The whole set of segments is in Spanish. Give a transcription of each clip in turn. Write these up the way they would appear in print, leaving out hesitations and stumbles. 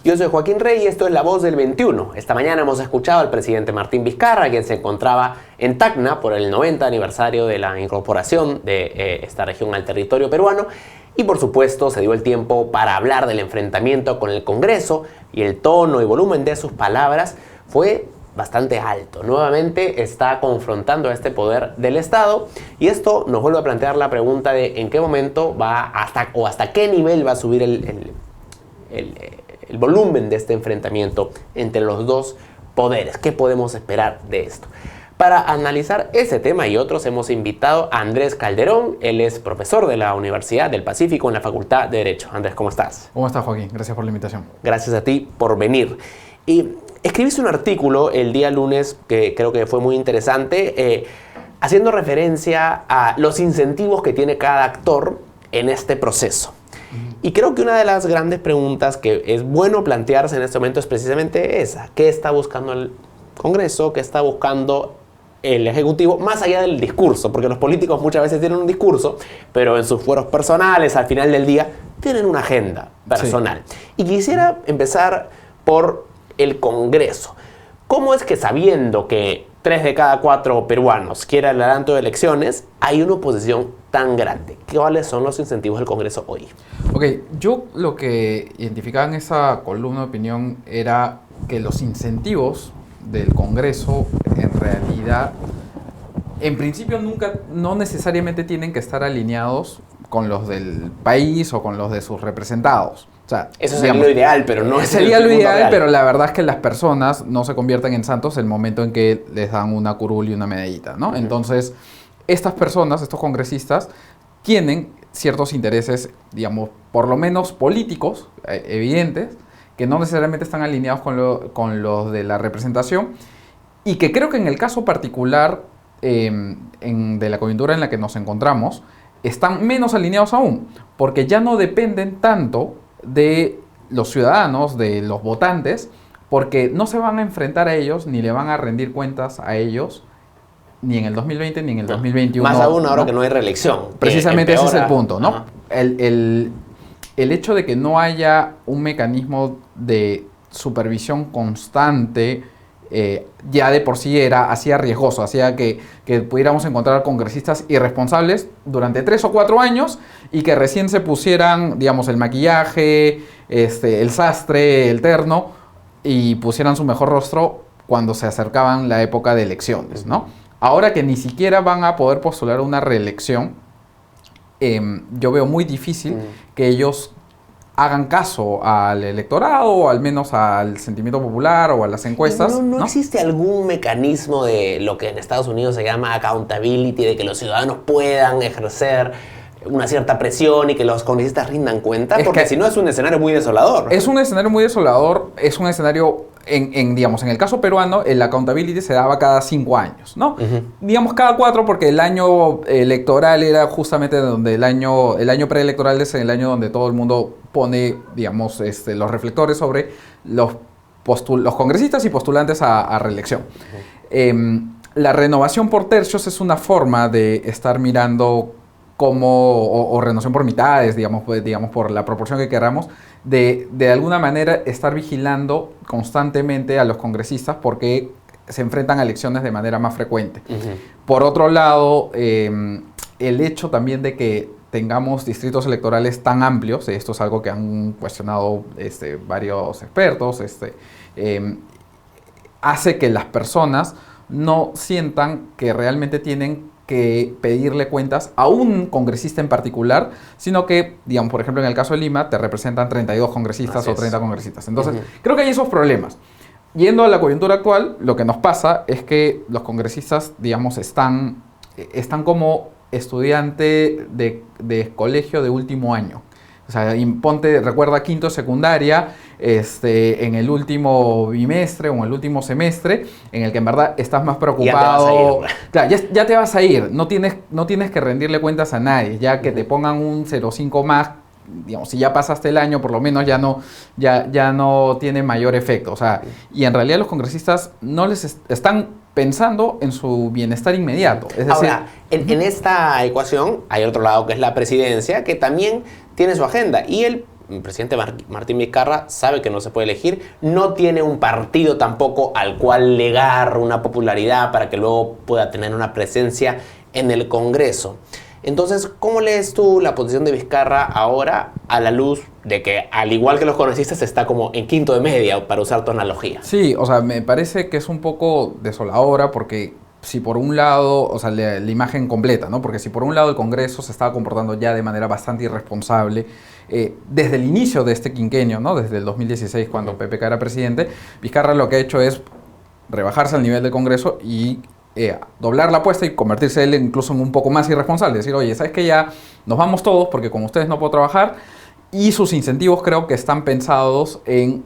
Yo soy Joaquín Rey y esto es La Voz del 21. Esta mañana hemos escuchado al presidente Martín Vizcarra, quien se encontraba en Tacna por el 90 aniversario de la incorporación de esta región al territorio peruano. Y por supuesto se dio el tiempo para hablar del enfrentamiento con el Congreso, y el tono y volumen de sus palabras fue bastante alto. Nuevamente está confrontando a este poder del Estado, y esto nos vuelve a plantear la pregunta de en qué momento va hasta qué nivel va a subir el volumen de este enfrentamiento entre los dos poderes. ¿Qué podemos esperar de esto? Para analizar ese tema y otros hemos invitado a Andrés Calderón. Él es profesor de la Universidad del Pacífico en la Facultad de Derecho. Andrés, ¿cómo estás? ¿Cómo estás, Joaquín? Gracias por la invitación. Gracias a ti por venir. Y escribiste un artículo el día lunes que creo que fue muy interesante, haciendo referencia a los incentivos que tiene cada actor en este proceso. Y creo que una de las grandes preguntas que es bueno plantearse en este momento es precisamente esa. ¿Qué está buscando el Congreso? ¿Qué está buscando el Ejecutivo? Más allá del discurso, porque los políticos muchas veces tienen un discurso, pero en sus fueros personales, al final del día, tienen una agenda personal. Sí. Y quisiera empezar por el Congreso. ¿Cómo es que, sabiendo que 3 de cada 4 peruanos quieren el adelanto de elecciones, hay una oposición tan grande? ¿Cuáles son los incentivos del Congreso hoy? Ok, yo lo que identificaba en esa columna de opinión era que los incentivos del Congreso, en realidad, en principio no necesariamente tienen que estar alineados con los del país o con los de sus representados. O sea, eso sería lo ideal, pero no es sería lo ideal, pero la verdad es que las personas no se convierten en santos el momento en que les dan una curul y una medallita, ¿no? Entonces, estas personas, estos congresistas, tienen ciertos intereses, digamos, por lo menos políticos, evidentes, que no necesariamente están alineados con los de la representación, y que creo que en el caso particular de la coyuntura en la que nos encontramos, están menos alineados aún, porque ya no dependen tanto de los ciudadanos, de los votantes, porque no se van a enfrentar a ellos, ni le van a rendir cuentas a ellos, ni en el 2020 ni en el 2021. Más aún ahora, ¿no?, que no hay reelección. Precisamente ese es el punto, ¿no? El hecho de que no haya un mecanismo de supervisión constante ya de por sí hacía riesgoso, hacía que pudiéramos encontrar congresistas irresponsables durante 3 o 4 años y que recién se pusieran, digamos, el maquillaje, el sastre, el terno, y pusieran su mejor rostro cuando se acercaban la época de elecciones, ¿no? Ahora que ni siquiera van a poder postular una reelección, yo veo muy difícil que ellos hagan caso al electorado, o al menos al sentimiento popular o a las encuestas. ¿No existe algún mecanismo de lo que en Estados Unidos se llama accountability, de que los ciudadanos puedan ejercer una cierta presión y que los congresistas rindan cuenta? Porque si no, es un escenario muy desolador. Es un escenario muy desolador, es un escenario, digamos, en el caso peruano, el accountability se daba cada 5 años, ¿no? Digamos cada 4, porque el año electoral era justamente donde el año preelectoral es el año donde todo el mundo pone, digamos, los reflectores sobre los congresistas y postulantes a reelección. La renovación por tercios es una forma de estar mirando o renovación por mitades, digamos, por la proporción que queramos, de alguna manera estar vigilando constantemente a los congresistas porque se enfrentan a elecciones de manera más frecuente. Por otro lado, el hecho también de que tengamos distritos electorales tan amplios, esto es algo que han cuestionado varios expertos, hace que las personas no sientan que realmente tienen que pedirle cuentas a un congresista en particular, sino que, digamos, por ejemplo, en el caso de Lima, te representan 32 congresistas o 30 congresistas. Entonces, creo que hay esos problemas. Yendo a la coyuntura actual, lo que nos pasa es que los congresistas, digamos, están como estudiante de colegio de último año. O sea, recuerda quinto de secundaria, en el último bimestre o en el último semestre, en el que en verdad estás más preocupado. Ya te vas a ir. No tienes que rendirle cuentas a nadie. Ya que te pongan un 0,5 más, digamos, si ya pasaste el año, por lo menos ya no tiene mayor efecto. O sea, y en realidad los congresistas no les están pensando en su bienestar inmediato. Es decir, ahora, en esta ecuación hay otro lado que es la presidencia, que también tiene su agenda. Y el el presidente Martín Vizcarra sabe que no se puede elegir, no tiene un partido tampoco al cual legar una popularidad para que luego pueda tener una presencia en el Congreso. Entonces, ¿cómo lees tú la posición de Vizcarra ahora a la luz de que, al igual que los congresistas, está como en quinto de media, para usar tu analogía? Sí, o sea, me parece que es un poco desoladora porque si por un lado, o sea, la imagen completa, ¿no? Porque si por un lado el Congreso se estaba comportando ya de manera bastante irresponsable desde el inicio de este quinquenio, ¿no? Desde el 2016, cuando PPK era presidente, Vizcarra lo que ha hecho es rebajarse al nivel del Congreso y doblar la apuesta y convertirse él incluso en un poco más irresponsable. Decir, oye, ¿sabes qué? Ya nos vamos todos porque con ustedes no puedo trabajar. Y sus incentivos creo que están pensados en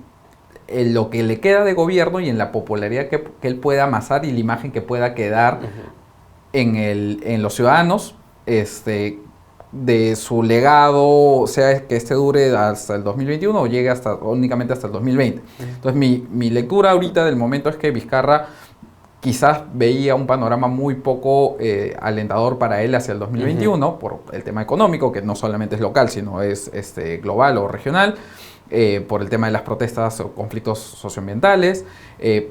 lo que le queda de gobierno y en la popularidad que él pueda amasar y la imagen que pueda quedar en los ciudadanos de su legado, sea que este dure hasta el 2021 o llegue únicamente hasta el 2020. Entonces mi lectura ahorita del momento es que Vizcarra quizás veía un panorama muy poco alentador para él hacia el 2021 por el tema económico, que no solamente es local, sino es global o regional, por el tema de las protestas o conflictos socioambientales,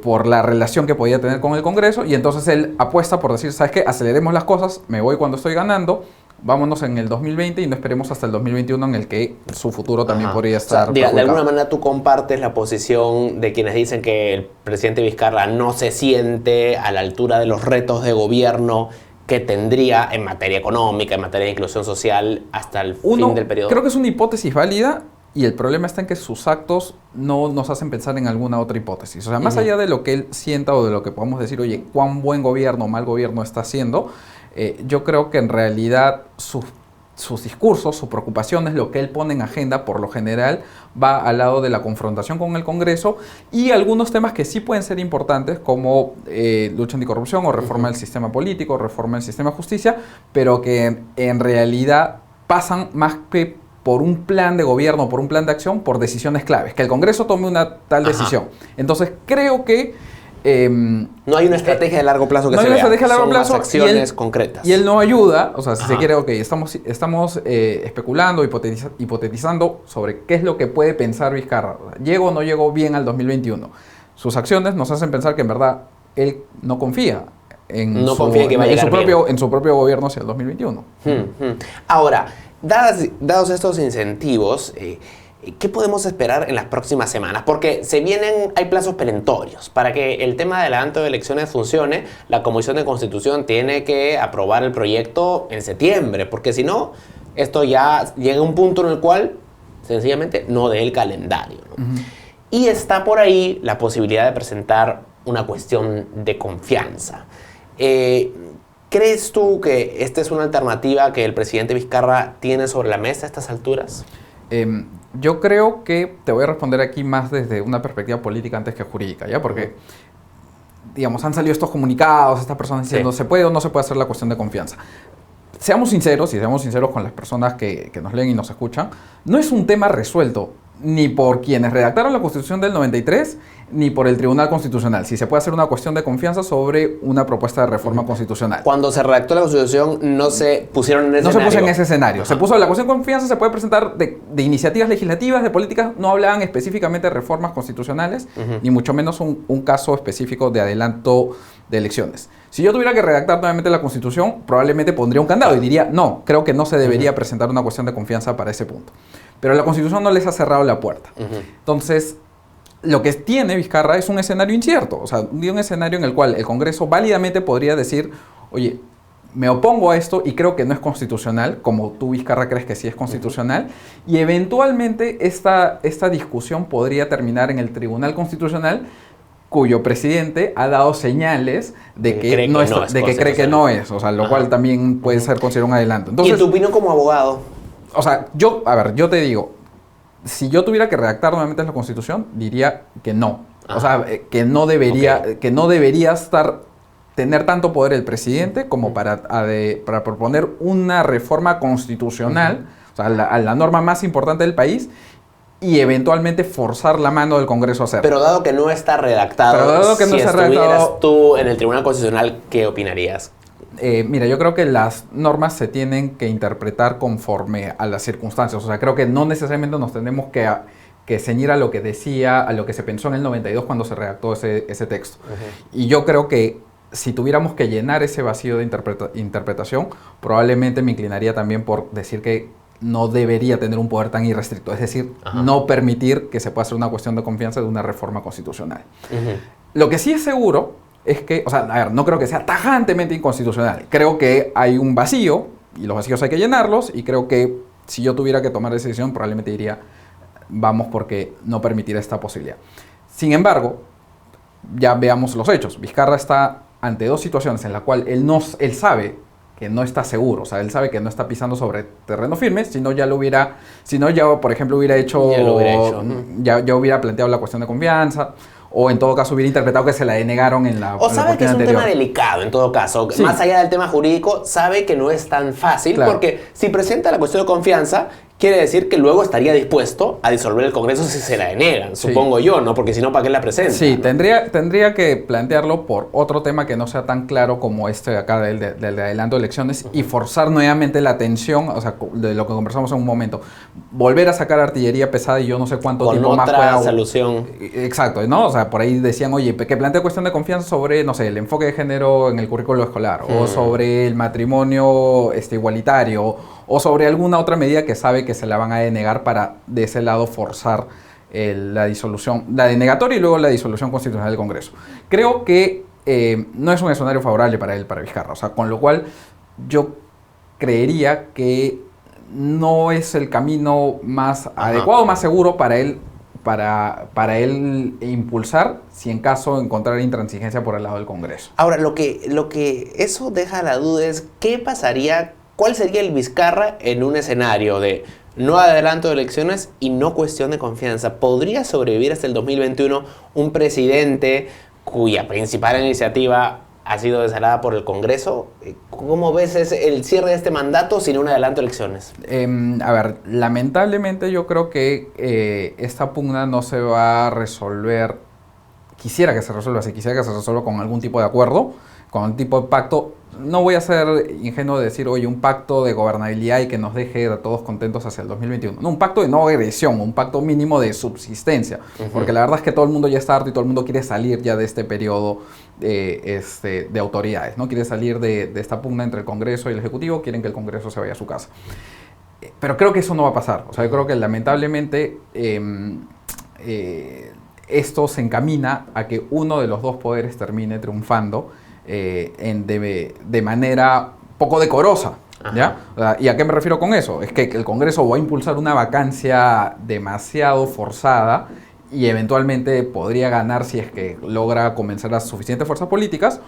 por la relación que podía tener con el Congreso, y entonces él apuesta por decir, ¿sabes qué? Aceleremos las cosas, me voy cuando estoy ganando, vámonos en el 2020 y no esperemos hasta el 2021 en el que su futuro también podría estar. O sea, de alguna manera tú compartes la posición de quienes dicen que el presidente Vizcarra no se siente a la altura de los retos de gobierno que tendría en materia económica, en materia de inclusión social hasta el fin del periodo. Creo que es una hipótesis válida y el problema está en que sus actos no nos hacen pensar en alguna otra hipótesis. O sea, más allá de lo que él sienta o de lo que podamos decir, oye, cuán buen gobierno o mal gobierno está haciendo, yo creo que en realidad sus discursos, sus preocupaciones, lo que él pone en agenda, por lo general, va al lado de la confrontación con el Congreso y algunos temas que sí pueden ser importantes, como lucha anticorrupción o reforma del sistema político, reforma del sistema de justicia, pero que en realidad pasan más que por un plan de gobierno, por un plan de acción, por decisiones claves, que el Congreso tome una tal decisión. Entonces, creo que no hay una estrategia de largo plazo que se vea. No hay una estrategia de largo plazo. Son acciones concretas. Y él no ayuda, o sea, si se quiere, ok, estamos especulando, hipotetizando sobre qué es lo que puede pensar Vizcarra. ¿Llego o no llego bien al 2021? Sus acciones nos hacen pensar que en verdad él no confía en su propio gobierno hacia el 2021. Ahora, dados estos incentivos, ¿qué podemos esperar en las próximas semanas? Porque hay plazos perentorios. Para que el tema del adelanto de elecciones funcione, la Comisión de Constitución tiene que aprobar el proyecto en septiembre, porque si no, esto ya llega a un punto en el cual sencillamente no dé el calendario, ¿no? Y está por ahí la posibilidad de presentar una cuestión de confianza. ¿Crees tú que esta es una alternativa que el presidente Vizcarra tiene sobre la mesa a estas alturas? Yo creo que te voy a responder aquí más desde una perspectiva política antes que jurídica, ¿ya? Porque, digamos, han salido estos comunicados, estas personas diciendo ¿se puede o no se puede hacer la cuestión de confianza? Seamos sinceros con las personas que nos leen y nos escuchan, no es un tema resuelto ni por quienes redactaron la Constitución del 93, ni por el Tribunal Constitucional, si se puede hacer una cuestión de confianza sobre una propuesta de reforma constitucional. Cuando se redactó la Constitución no se pusieron en ese escenario. No se puso en ese escenario. Se puso la cuestión de confianza, se puede presentar de iniciativas legislativas, de políticas, no hablaban específicamente de reformas constitucionales, ni mucho menos un caso específico de adelanto de elecciones. Si yo tuviera que redactar nuevamente la Constitución, probablemente pondría un candado y diría, no, creo que no se debería presentar una cuestión de confianza para ese punto. Pero la Constitución no les ha cerrado la puerta. Entonces, lo que tiene Vizcarra es un escenario incierto, o sea, un escenario en el cual el Congreso válidamente podría decir, oye, me opongo a esto y creo que no es constitucional, como tú, Vizcarra, crees que sí es constitucional, y eventualmente esta discusión podría terminar en el Tribunal Constitucional, cuyo presidente ha dado señales de que cree que no es, o sea, lo cual también puede ser considerado un adelanto. Entonces, ¿y tu opinión como abogado? O sea, yo te digo, si yo tuviera que redactar nuevamente la Constitución, diría que no. O sea, que no debería tener tanto poder el presidente como para proponer una reforma constitucional, o sea, a la norma más importante del país, y eventualmente forzar la mano del Congreso a hacerlo. Pero dado que no está redactado, si estuvieras tú en el Tribunal Constitucional, ¿qué opinarías? Mira, yo creo que las normas se tienen que interpretar conforme a las circunstancias. O sea, creo que no necesariamente nos tenemos que ceñir a lo que decía, a lo que se pensó en el 92 cuando se redactó ese texto. Y yo creo que si tuviéramos que llenar ese vacío de interpretación, probablemente me inclinaría también por decir que no debería tener un poder tan irrestricto. Es decir, no permitir que se pueda hacer una cuestión de confianza de una reforma constitucional. Lo que sí es seguro es que, o sea, a ver, no creo que sea tajantemente inconstitucional. Creo que hay un vacío y los vacíos hay que llenarlos, y creo que si yo tuviera que tomar esa decisión probablemente diría vamos porque no permitir esta posibilidad. Sin embargo, ya veamos los hechos. Vizcarra está ante dos situaciones en las cuales él sabe que no está seguro, o sea, él sabe que no está pisando sobre terreno firme, si no ya, por ejemplo, hubiera planteado la cuestión de confianza, o en todo caso hubiera interpretado que se la denegaron en la O sabe que es un anterior. tema delicado, en todo caso. Sí. Más allá del tema jurídico, sabe que no es tan fácil, claro, porque si presenta la cuestión de confianza, quiere decir que luego estaría dispuesto a disolver el Congreso si se la denegan, supongo yo, ¿no? Porque si no, ¿para qué la presenta? Sí, ¿no? tendría que plantearlo por otro tema que no sea tan claro como este de acá del adelanto de elecciones, y forzar nuevamente la atención, o sea, de lo que conversamos en un momento. Volver a sacar artillería pesada y yo no sé cuánto con tiempo más pueda... solución. Exacto, ¿no? O sea, por ahí decían, oye, que plantea cuestión de confianza sobre, no sé, el enfoque de género en el currículo escolar, o sobre el matrimonio igualitario, o sobre alguna otra medida que sabe que se la van a denegar para, de ese lado, forzar la disolución, la denegatoria y luego la disolución constitucional del Congreso. Creo que no es un escenario favorable para él, para Vizcarra, o sea, con lo cual yo creería que no es el camino más adecuado, más seguro para él, para él impulsar, si en caso encontrar intransigencia por el lado del Congreso. Ahora, lo que eso deja la duda es, ¿qué pasaría? ¿Cuál sería el Vizcarra en un escenario de no adelanto de elecciones y no cuestión de confianza? ¿Podría sobrevivir hasta el 2021 un presidente cuya principal iniciativa ha sido desalada por el Congreso? ¿Cómo ves el cierre de este mandato sin un adelanto de elecciones? A ver, lamentablemente yo creo que esta pugna no se va a resolver. Quisiera que se resuelva con algún tipo de acuerdo, con algún tipo de pacto. No voy a ser ingenuo de decir, oye, un pacto de gobernabilidad y que nos deje a todos contentos hacia el 2021. No, un pacto de no agresión, un pacto mínimo de subsistencia. Porque la verdad es que todo el mundo ya está harto y todo el mundo quiere salir ya de este periodo de autoridades, ¿no? Quiere salir de esta pugna entre el Congreso y el Ejecutivo, quieren que el Congreso se vaya a su casa. Pero creo que eso no va a pasar. O sea, yo creo que lamentablemente esto se encamina a que uno de los dos poderes termine triunfando de manera poco decorosa, ¿ya? O sea, ¿y a qué me refiero con eso? Es que el Congreso va a impulsar una vacancia demasiado forzada y eventualmente podría ganar si es que logra convencer a las suficientes fuerzas políticas,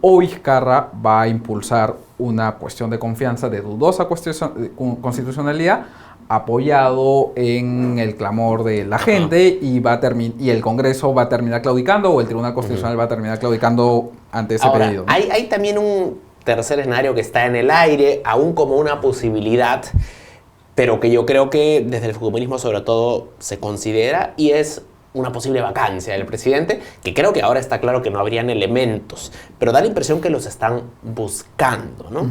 o Vizcarra va a impulsar una cuestión de confianza de dudosa constitucionalidad, apoyado en el clamor de la gente, y el Congreso va a terminar claudicando, o el Tribunal Constitucional va a terminar claudicando ante ese pedido, ¿no? Hay también un tercer escenario que está en el aire, aún como una posibilidad, pero que yo creo que desde el fujimorismo sobre todo se considera, y es una posible vacancia del presidente, que creo que ahora está claro que no habrían elementos, pero da la impresión que los están buscando, ¿no?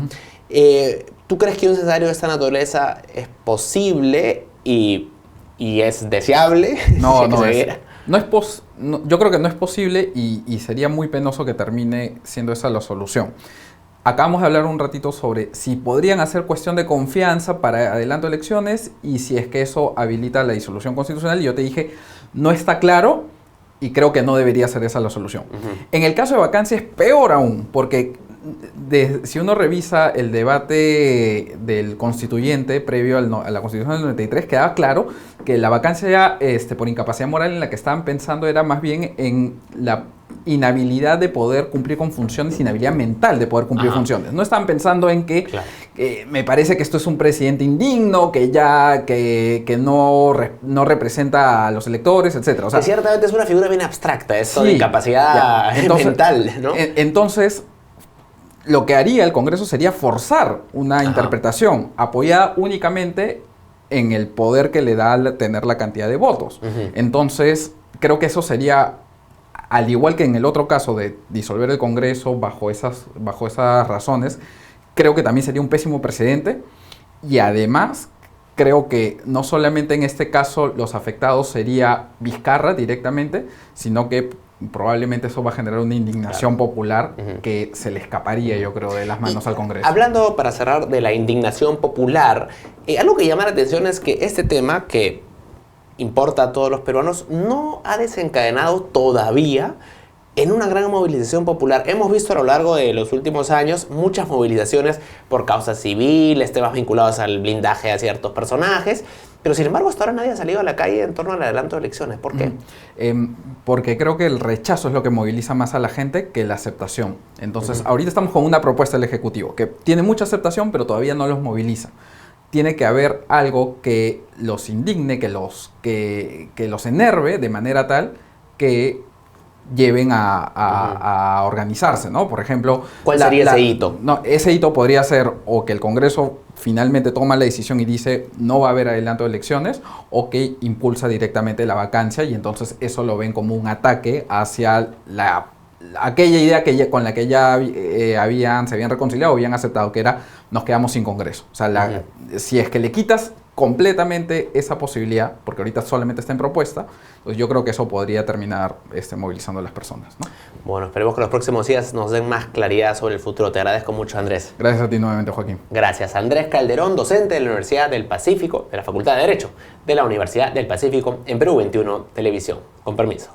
¿Tú crees que un escenario de esta naturaleza es posible y es deseable? Yo creo que no es posible, y sería muy penoso que termine siendo esa la solución. Acabamos de hablar un ratito sobre si podrían hacer cuestión de confianza para adelanto de elecciones y si es que eso habilita la disolución constitucional, y yo te dije, no está claro y creo que no debería ser esa la solución. En el caso de vacancia es peor aún, porque si uno revisa el debate del constituyente previo a la Constitución del 93, quedaba claro que la vacancia por incapacidad moral en la que estaban pensando era más bien en la inhabilidad de poder cumplir con funciones, inhabilidad mental de poder cumplir funciones. No estaban pensando en que me parece que esto es un presidente indigno, que no representa a los electores, etc. O sea, que ciertamente es una figura bien abstracta, esto de incapacidad mental, ¿no? Entonces, lo que haría el Congreso sería forzar una interpretación apoyada únicamente en el poder que le da al tener la cantidad de votos. Entonces, creo que eso sería al igual que en el otro caso de disolver el Congreso bajo esas razones, creo que también sería un pésimo precedente. Y además, creo que no solamente en este caso los afectados sería Vizcarra directamente, sino que probablemente eso va a generar una indignación popular que se le escaparía, yo creo, de las manos al Congreso. Hablando, para cerrar, de la indignación popular, algo que llama la atención es que este tema, que importa a todos los peruanos, no ha desencadenado todavía en una gran movilización popular. Hemos visto a lo largo de los últimos años muchas movilizaciones por causas civiles, temas vinculados al blindaje a ciertos personajes, pero sin embargo hasta ahora nadie ha salido a la calle en torno al adelanto de elecciones. ¿Por qué? Porque creo que el rechazo es lo que moviliza más a la gente que la aceptación. Entonces, ahorita estamos con una propuesta del Ejecutivo que tiene mucha aceptación, pero todavía no los moviliza. Tiene que haber algo que los indigne, que los enerve de manera tal que lleven a organizarse, ¿no? Por ejemplo... ¿Cuál sería ese hito? No, ese hito podría ser o que el Congreso finalmente toma la decisión y dice no va a haber adelanto de elecciones, o que impulsa directamente la vacancia, y entonces eso lo ven como un ataque hacia aquella idea con la que ya se habían reconciliado o habían aceptado, que era nos quedamos sin Congreso. O sea, si es que le quitas completamente esa posibilidad, porque ahorita solamente está en propuesta, pues yo creo que eso podría terminar movilizando a las personas, ¿no? Bueno, esperemos que los próximos días nos den más claridad sobre el futuro. Te agradezco mucho, Andrés. Gracias a ti nuevamente, Joaquín. Gracias. Andrés Calderón, docente de la Universidad del Pacífico, de la Facultad de Derecho de la Universidad del Pacífico, en Perú 21 Televisión. Con permiso.